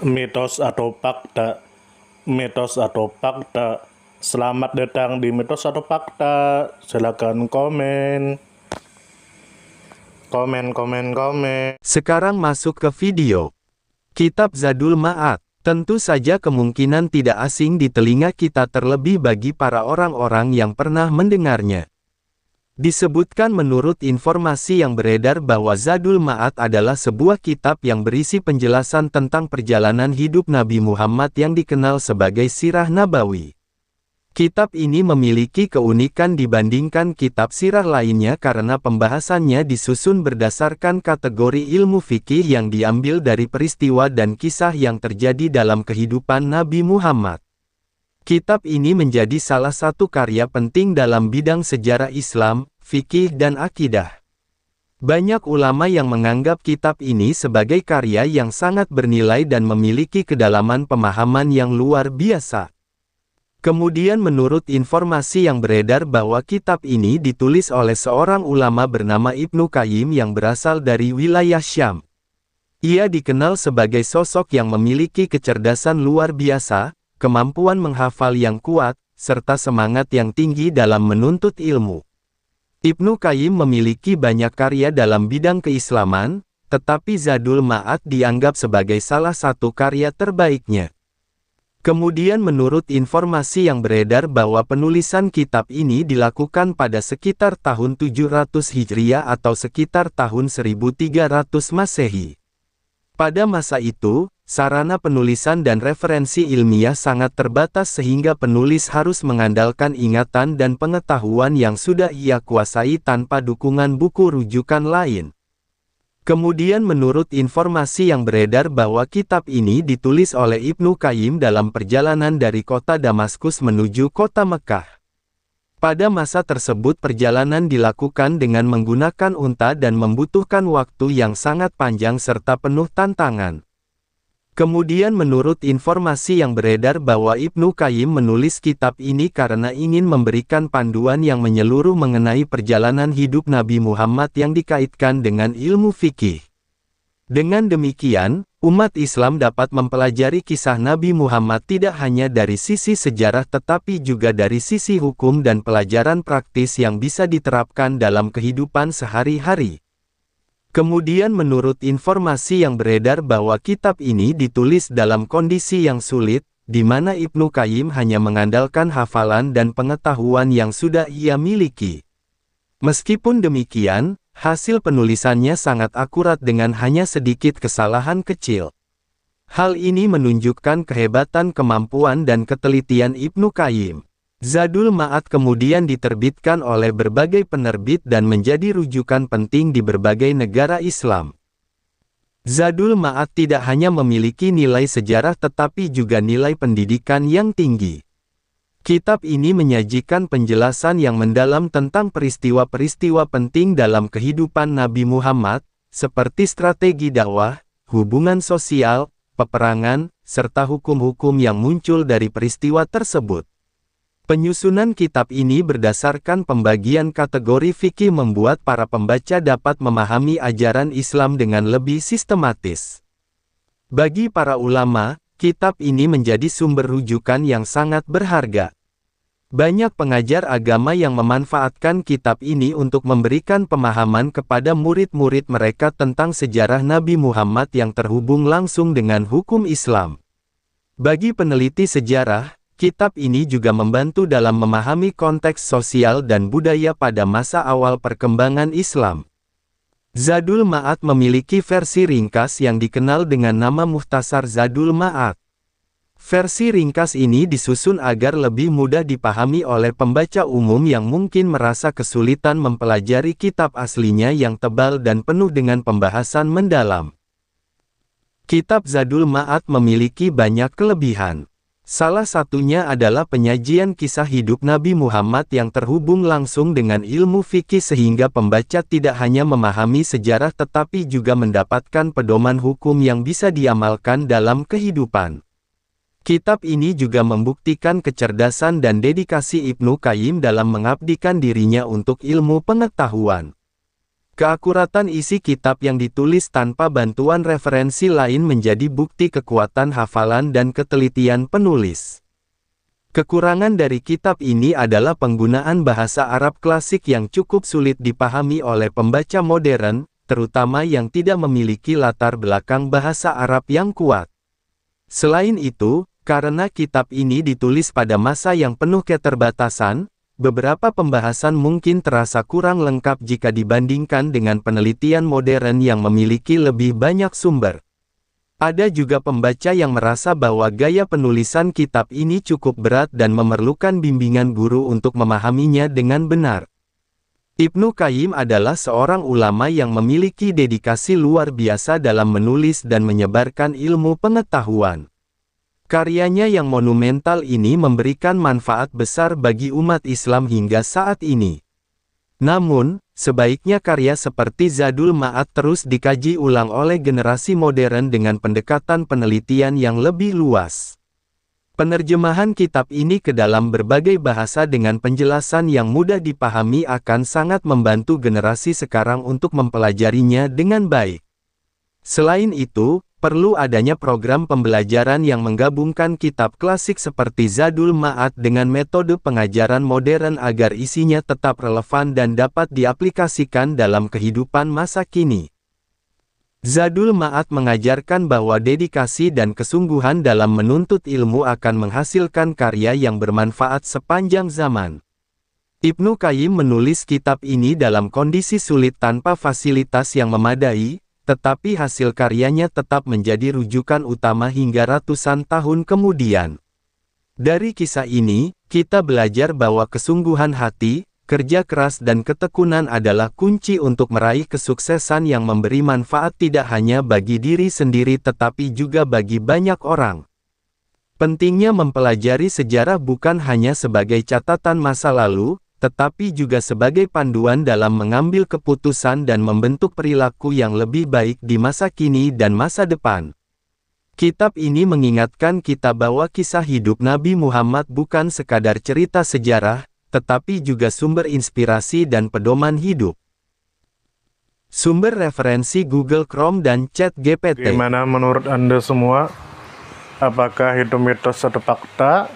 Mitos atau fakta? Mitos atau fakta? Selamat datang di Mitos atau Fakta. Silakan komen. Komen. Sekarang masuk ke video. Kitab Zadul Ma'ad. Tentu saja kemungkinan tidak asing di telinga kita, terlebih bagi para orang-orang yang pernah mendengarnya. Disebutkan menurut informasi yang beredar bahwa Zadul Ma'ad adalah sebuah kitab yang berisi penjelasan tentang perjalanan hidup Nabi Muhammad yang dikenal sebagai Sirah Nabawi. Kitab ini memiliki keunikan dibandingkan kitab sirah lainnya karena pembahasannya disusun berdasarkan kategori ilmu fikih yang diambil dari peristiwa dan kisah yang terjadi dalam kehidupan Nabi Muhammad. Kitab ini menjadi salah satu karya penting dalam bidang sejarah Islam, fikih dan akidah. Banyak ulama yang menganggap kitab ini sebagai karya yang sangat bernilai dan memiliki kedalaman pemahaman yang luar biasa. Kemudian menurut informasi yang beredar bahwa kitab ini ditulis oleh seorang ulama bernama Ibnu Qayyim yang berasal dari wilayah Syam. Ia dikenal sebagai sosok yang memiliki kecerdasan luar biasa, kemampuan menghafal yang kuat, serta semangat yang tinggi dalam menuntut ilmu. Ibnu Qayyim memiliki banyak karya dalam bidang keislaman, tetapi Zadul Ma'ad dianggap sebagai salah satu karya terbaiknya. Kemudian menurut informasi yang beredar bahwa penulisan kitab ini dilakukan pada sekitar tahun 700 Hijriah atau sekitar tahun 1300 Masehi. Pada masa itu, sarana penulisan dan referensi ilmiah sangat terbatas sehingga penulis harus mengandalkan ingatan dan pengetahuan yang sudah ia kuasai tanpa dukungan buku rujukan lain. Kemudian menurut informasi yang beredar bahwa kitab ini ditulis oleh Ibnu Qayyim dalam perjalanan dari kota Damaskus menuju kota Mekah. Pada masa tersebut perjalanan dilakukan dengan menggunakan unta dan membutuhkan waktu yang sangat panjang serta penuh tantangan. Kemudian menurut informasi yang beredar bahwa Ibnu Qayyim menulis kitab ini karena ingin memberikan panduan yang menyeluruh mengenai perjalanan hidup Nabi Muhammad yang dikaitkan dengan ilmu fikih. Dengan demikian, umat Islam dapat mempelajari kisah Nabi Muhammad tidak hanya dari sisi sejarah tetapi juga dari sisi hukum dan pelajaran praktis yang bisa diterapkan dalam kehidupan sehari-hari. Kemudian menurut informasi yang beredar bahwa kitab ini ditulis dalam kondisi yang sulit, di mana Ibnu Qayyim hanya mengandalkan hafalan dan pengetahuan yang sudah ia miliki. Meskipun demikian, hasil penulisannya sangat akurat dengan hanya sedikit kesalahan kecil. Hal ini menunjukkan kehebatan kemampuan dan ketelitian Ibnu Qayyim. Zadul Ma'ad kemudian diterbitkan oleh berbagai penerbit dan menjadi rujukan penting di berbagai negara Islam. Zadul Ma'ad tidak hanya memiliki nilai sejarah tetapi juga nilai pendidikan yang tinggi. Kitab ini menyajikan penjelasan yang mendalam tentang peristiwa-peristiwa penting dalam kehidupan Nabi Muhammad, seperti strategi dakwah, hubungan sosial, peperangan, serta hukum-hukum yang muncul dari peristiwa tersebut. Penyusunan kitab ini berdasarkan pembagian kategori fikih membuat para pembaca dapat memahami ajaran Islam dengan lebih sistematis. Bagi para ulama, kitab ini menjadi sumber rujukan yang sangat berharga. Banyak pengajar agama yang memanfaatkan kitab ini untuk memberikan pemahaman kepada murid-murid mereka tentang sejarah Nabi Muhammad yang terhubung langsung dengan hukum Islam. Bagi peneliti sejarah, kitab ini juga membantu dalam memahami konteks sosial dan budaya pada masa awal perkembangan Islam. Zadul Ma'ad memiliki versi ringkas yang dikenal dengan nama Mukhtasar Zadul Ma'ad. Versi ringkas ini disusun agar lebih mudah dipahami oleh pembaca umum yang mungkin merasa kesulitan mempelajari kitab aslinya yang tebal dan penuh dengan pembahasan mendalam. Kitab Zadul Ma'ad memiliki banyak kelebihan. Salah satunya adalah penyajian kisah hidup Nabi Muhammad yang terhubung langsung dengan ilmu fikih sehingga pembaca tidak hanya memahami sejarah tetapi juga mendapatkan pedoman hukum yang bisa diamalkan dalam kehidupan. Kitab ini juga membuktikan kecerdasan dan dedikasi Ibnu Qayyim dalam mengabdikan dirinya untuk ilmu pengetahuan. Keakuratan isi kitab yang ditulis tanpa bantuan referensi lain menjadi bukti kekuatan hafalan dan ketelitian penulis. Kekurangan dari kitab ini adalah penggunaan bahasa Arab klasik yang cukup sulit dipahami oleh pembaca modern, terutama yang tidak memiliki latar belakang bahasa Arab yang kuat. Selain itu, karena kitab ini ditulis pada masa yang penuh keterbatasan, beberapa pembahasan mungkin terasa kurang lengkap jika dibandingkan dengan penelitian modern yang memiliki lebih banyak sumber. Ada juga pembaca yang merasa bahwa gaya penulisan kitab ini cukup berat dan memerlukan bimbingan guru untuk memahaminya dengan benar. Ibnu Qayyim adalah seorang ulama yang memiliki dedikasi luar biasa dalam menulis dan menyebarkan ilmu pengetahuan. Karyanya yang monumental ini memberikan manfaat besar bagi umat Islam hingga saat ini. Namun, sebaiknya karya seperti Zadul Ma'ad terus dikaji ulang oleh generasi modern dengan pendekatan penelitian yang lebih luas. Penerjemahan kitab ini ke dalam berbagai bahasa dengan penjelasan yang mudah dipahami akan sangat membantu generasi sekarang untuk mempelajarinya dengan baik. Selain itu, perlu adanya program pembelajaran yang menggabungkan kitab klasik seperti Zadul Ma'ad dengan metode pengajaran modern agar isinya tetap relevan dan dapat diaplikasikan dalam kehidupan masa kini. Zadul Ma'ad mengajarkan bahwa dedikasi dan kesungguhan dalam menuntut ilmu akan menghasilkan karya yang bermanfaat sepanjang zaman. Ibnu Qayyim menulis kitab ini dalam kondisi sulit tanpa fasilitas yang memadai, tetapi hasil karyanya tetap menjadi rujukan utama hingga ratusan tahun kemudian. Dari kisah ini, kita belajar bahwa kesungguhan hati, kerja keras dan ketekunan adalah kunci untuk meraih kesuksesan yang memberi manfaat tidak hanya bagi diri sendiri tetapi juga bagi banyak orang. Pentingnya mempelajari sejarah bukan hanya sebagai catatan masa lalu, tetapi juga sebagai panduan dalam mengambil keputusan dan membentuk perilaku yang lebih baik di masa kini dan masa depan. Kitab ini mengingatkan kita bahwa kisah hidup Nabi Muhammad bukan sekadar cerita sejarah, tetapi juga sumber inspirasi dan pedoman hidup. Sumber referensi Google Chrome dan ChatGPT. Gimana menurut Anda semua? Apakah itu mitos atau fakta?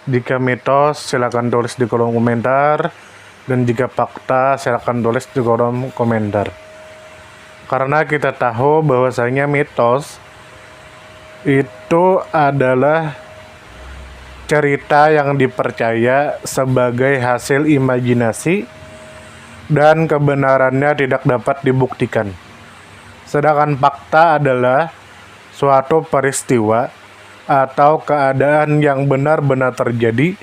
Jika mitos, silakan tulis di kolom komentar. Dan jika fakta, silakan tulis di kolom komentar. Karena kita tahu bahwasanya mitos itu adalah cerita yang dipercaya sebagai hasil imajinasi dan kebenarannya tidak dapat dibuktikan. Sedangkan fakta adalah suatu peristiwa atau keadaan yang benar-benar terjadi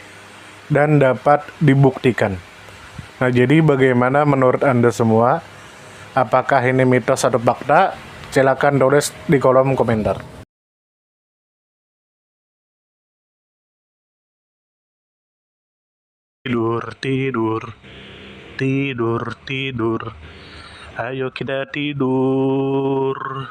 dan dapat dibuktikan. Nah, jadi bagaimana menurut Anda semua? Apakah ini mitos atau fakta? Silakan tulis di kolom komentar. Tidur, tidur, tidur, tidur. Ayo kita tidur.